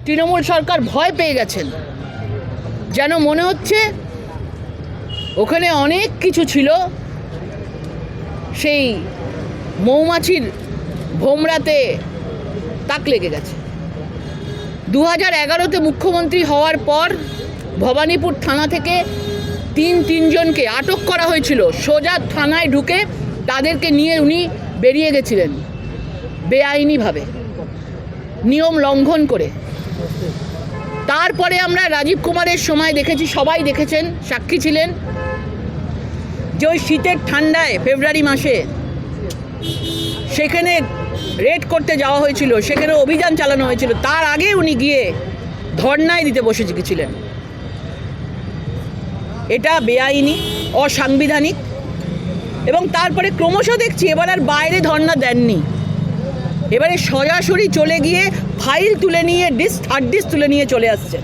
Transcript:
তৃণমূল সরকার ভয় পেয়ে গেছেন, যেন মনে হচ্ছে ওখানে অনেক কিছু ছিল সেই মৌমাছির ভোমরাতে তাক লেগে গেছে। 2011-তে মুখ্যমন্ত্রী হওয়ার পর ভবানীপুর থানা থেকে তিনজনকে আটক করা হয়েছিল। সোজা থানায় ঢুকে তাদেরকে নিয়ে উনি বেরিয়ে গেছিলেন বেআইনিভাবে, নিয়ম লঙ্ঘন করে। তারপরে আমরা রাজীব কুমারের সময় দেখেছি, সবাই দেখেছেন, সাক্ষী ছিলেন, যে ওই শীতের ঠান্ডায় ফেব্রুয়ারি মাসে সেখানে রেড করতে যাওয়া হয়েছিল, সেখানে অভিযান চালানো হয়েছিল। তার আগে উনি গিয়ে ধর্নায় দিতে বসে গেছিলেন। এটা বেআইনি, অসাংবিধানিক। এবং তারপরে ক্রমশ দেখছি এবার আর বাইরে ধর্না দেননি, এবারে সরাসরি চলে গিয়ে ফাইল তুলে নিয়ে হার্ড ডিস্ক তুলে নিয়ে চলে আসছেন।